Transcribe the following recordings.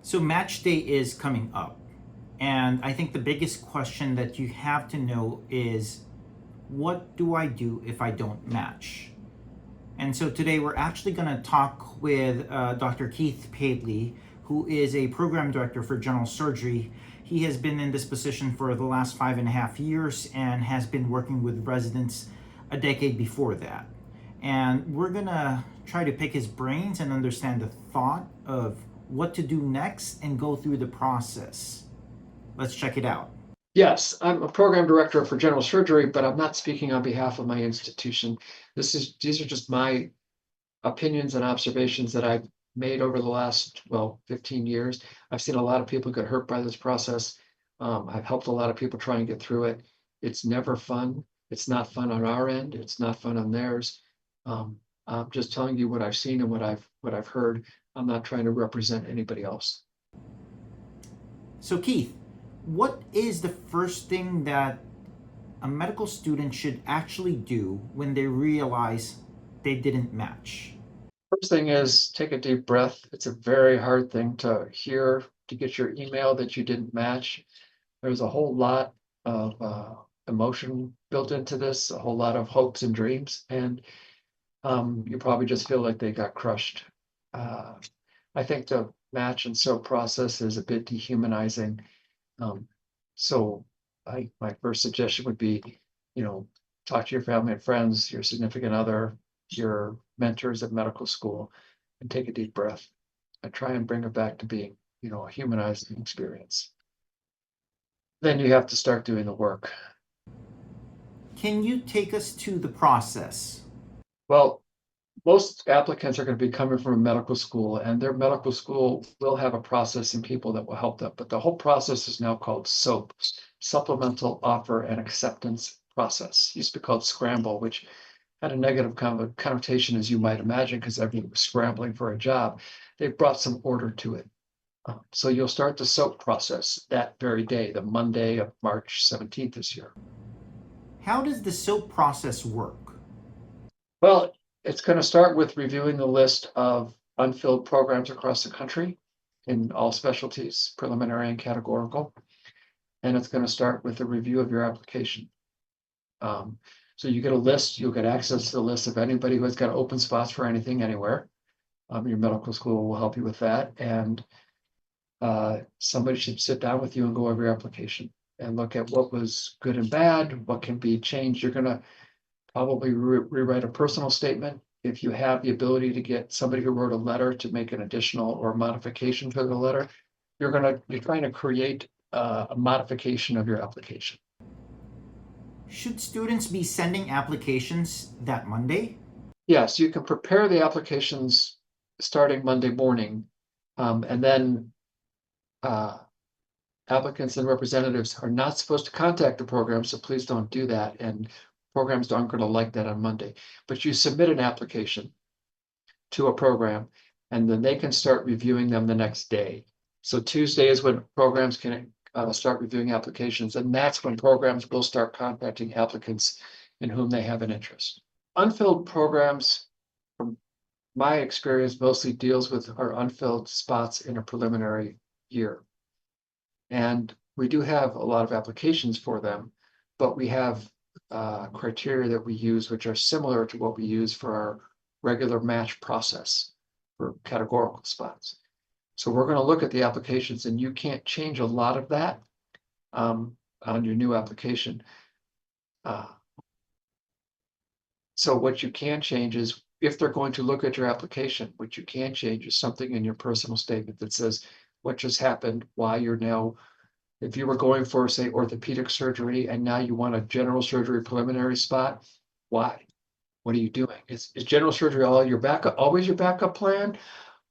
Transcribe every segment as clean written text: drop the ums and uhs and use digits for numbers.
So match day is coming up. And I think the biggest question that you have to know is, what do I do if I don't match? And so today we're actually going to talk with Dr. Keith Paisley, who is a program director for general surgery. He has been in this position for the last 5.5 years and has been working with residents a decade before that. And we're going to try to pick his brains and understand the thought of what to do next and go through the process. Let's check it out. Yes, I'm a program director for general surgery, but I'm not speaking on behalf of my institution. These are just my opinions and observations that I've made over the last, 15 years. I've seen a lot of people get hurt by this process. I've helped a lot of people try and get through it. It's never fun. It's not fun on our end. It's not fun on theirs. I'm just telling you what I've seen and what I've heard. I'm not trying to represent anybody else. So, Keith, what is the first thing that a medical student should actually do when they realize they didn't match? First thing is take a deep breath. It's a very hard thing to hear, to get your email that you didn't match. There's a whole lot of emotion built into this, a whole lot of hopes and dreams, and you probably just feel like they got crushed. Uh, I think the match and sew process is a bit dehumanizing. Um, so my first suggestion would be, talk to your family and friends, your significant other, your mentors at medical school, and take a deep breath and try and bring it back to being, a humanizing experience. Then you have to start doing the work. Can you take us to the process? Well, most applicants are going to be coming from a medical school, and their medical school will have a process and people that will help them. But the whole process is now called SOAP, Supplemental Offer and Acceptance Process. It used to be called Scramble, which had a negative connotation, as you might imagine, because everyone was scrambling for a job. They've brought some order to it. So you'll start the SOAP process that very day, the Monday of March 17th this year. How does the SOAP process work? Well, it's going to start with reviewing the list of unfilled programs across the country in all specialties, preliminary and categorical. And it's going to start with a review of your application. So you get a list, you'll get access to the list of anybody who has got open spots for anything anywhere. Your medical school will help you with that. And somebody should sit down with you and go over your application and look at what was good and bad, what can be changed. You're going to probably rewrite a personal statement. If you have the ability to get somebody who wrote a letter to make an additional or modification to the letter, you're trying to create a modification of your application. Should students be sending applications that Monday? Yes, you can prepare the applications starting Monday morning, and then applicants and representatives are not supposed to contact the program, so please don't do that. And programs aren't going to like that on Monday. But you submit an application to a program, and then they can start reviewing them the next day. So Tuesday is when programs can start reviewing applications, and that's when programs will start contacting applicants in whom they have an interest. Unfilled programs, from my experience, mostly deals with our unfilled spots in a preliminary year. And we do have a lot of applications for them, but we have criteria that we use, which are similar to what we use for our regular match process for categorical spots. So we're going to look at the applications, and you can't change a lot of that on your new application. So what you can change is, if they're going to look at your application, what you can change is something in your personal statement that says what just happened, why you're now, if you were going for, say, orthopedic surgery and now you want a general surgery preliminary spot, why? What are you doing? Is general surgery always your backup plan?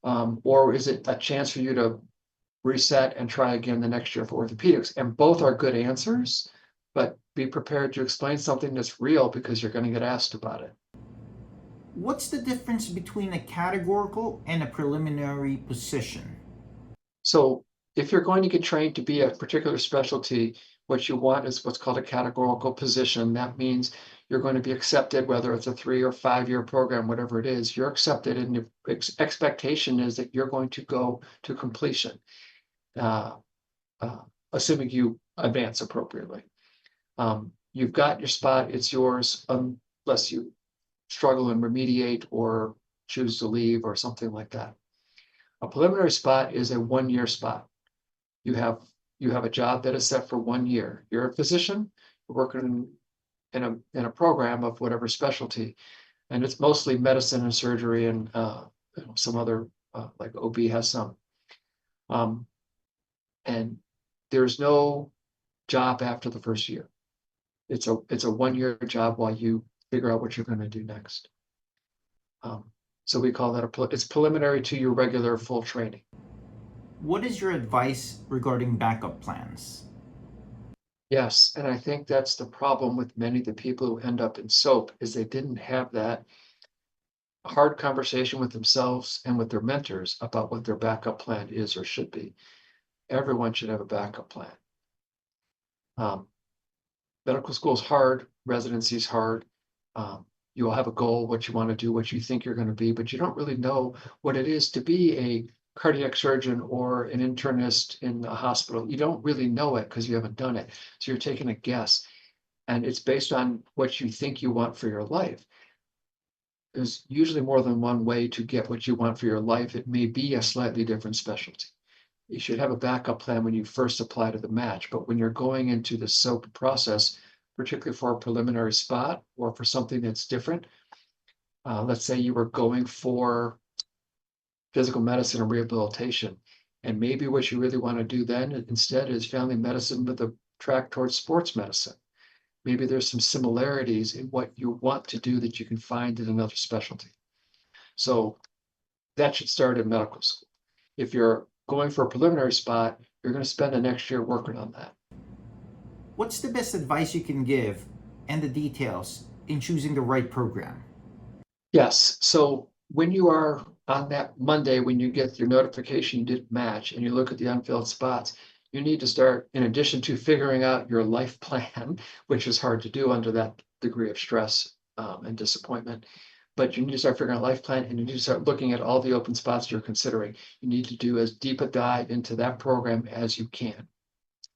Or is it a chance for you to reset and try again the next year for orthopedics? And both are good answers, but be prepared to explain something that's real, because you're going to get asked about it. What's the difference between a categorical and a preliminary position? So if you're going to get trained to be a particular specialty, What you want is what's called a categorical position. That means you're going to be accepted, whether it's a 3 or 5 year program, whatever it is, you're accepted, and the expectation is that you're going to go to completion, uh, uh, assuming you advance appropriately. You've got your spot, it's yours, unless you struggle and remediate or choose to leave or something like that. A preliminary spot is a 1 year spot. You have a job that is set for 1 year. You're a physician, you're working in a program of whatever specialty, and it's mostly medicine and surgery and some other like OB has some. And there's no job after the first year. It's a 1 year job while you figure out what you're going to do next. So we call that it's preliminary to your regular full training. What is your advice regarding backup plans? Yes, and I think that's the problem with many of the people who end up in SOAP is they didn't have that hard conversation with themselves and with their mentors about what their backup plan is or should be. Everyone should have a backup plan. Medical school is hard, residency is hard. You will have a goal, what you want to do, what you think you're going to be, but you don't really know what it is to be a cardiac surgeon or an internist in a hospital. You don't really know it because you haven't done it. So you're taking a guess, and it's based on what you think you want for your life. There's usually more than one way to get what you want for your life. It may be a slightly different specialty. You should have a backup plan when you first apply to the match, but when you're going into the SOAP process, particularly for a preliminary spot or for something that's different, let's say you were going for physical medicine or rehabilitation, and maybe what you really want to do then instead is family medicine with a track towards sports medicine. Maybe there's some similarities in what you want to do that you can find in another specialty. So that should start in medical school. If you're going for a preliminary spot, you're going to spend the next year working on that. What's the best advice you can give and the details in choosing the right program? Yes, so when you are on that Monday, when you get your notification you didn't match and you look at the unfilled spots, you need to start, in addition to figuring out your life plan, which is hard to do under that degree of stress and disappointment. But you need to start figuring out life plan, and you need to start looking at all the open spots you're considering. You need to do as deep a dive into that program as you can.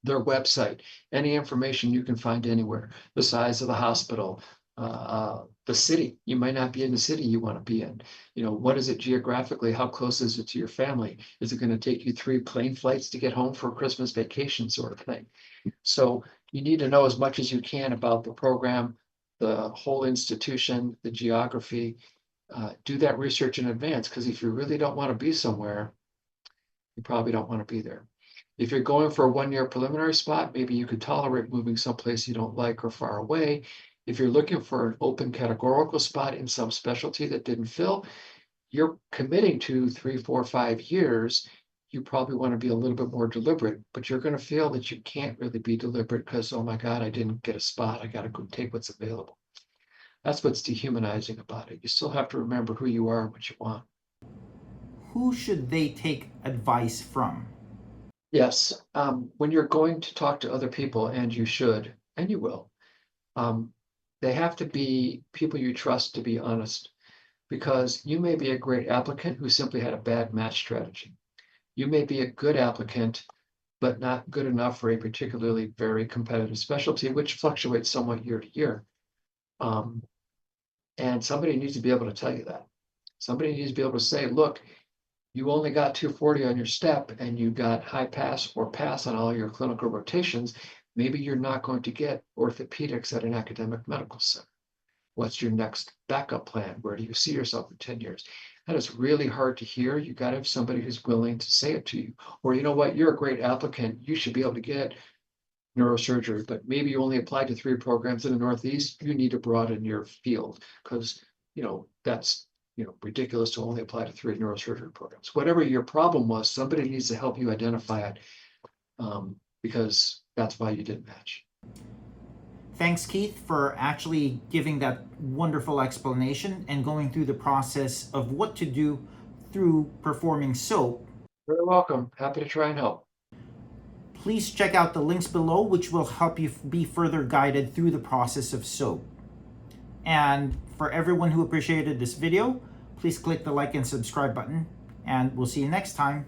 Their website, any information you can find anywhere, the size of the hospital, the city. You might not be in the city you want to be in. What is it geographically? How close is it to your family? Is it going to take you 3 plane flights to get home for a Christmas vacation sort of thing? So you need to know as much as you can about the program, the whole institution, the geography. Do that research in advance, because if you really don't want to be somewhere, you probably don't want to be there. If you're going for a 1 year preliminary spot, maybe you could tolerate moving someplace you don't like or far away. If you're looking for an open categorical spot in some specialty that didn't fill, you're committing to 3, 4, 5 years. You probably want to be a little bit more deliberate, but you're going to feel that you can't really be deliberate because, oh my God, I didn't get a spot. I got to go take what's available. That's what's dehumanizing about it. You still have to remember who you are and what you want. Who should they take advice from? Yes, when you're going to talk to other people, and you should, and you will, they have to be people you trust to be honest, because you may be a great applicant who simply had a bad match strategy. You may be a good applicant, but not good enough for a particularly very competitive specialty, which fluctuates somewhat year to year. And somebody needs to be able to tell you that. Somebody needs to be able to say, look, you only got 240 on your step and you got high pass or pass on all your clinical rotations. Maybe you're not going to get orthopedics at an academic medical center. What's your next backup plan? Where do you see yourself in 10 years? That is really hard to hear. You got to have somebody who's willing to say it to you. Or, you know what, you're a great applicant. You should be able to get neurosurgery, but maybe you only applied to 3 programs in the Northeast. You need to broaden your field, because, that's, ridiculous to only apply to 3 neurosurgery programs. Whatever your problem was, somebody needs to help you identify it, because that's why you didn't match. Thanks, Keith, for actually giving that wonderful explanation and going through the process of what to do through performing SOAP. Very welcome. Happy to try and help. please check out the links below, which will help you be further guided through the process of SOAP. And for everyone who appreciated this video, please click the like and subscribe button, and we'll see you next time.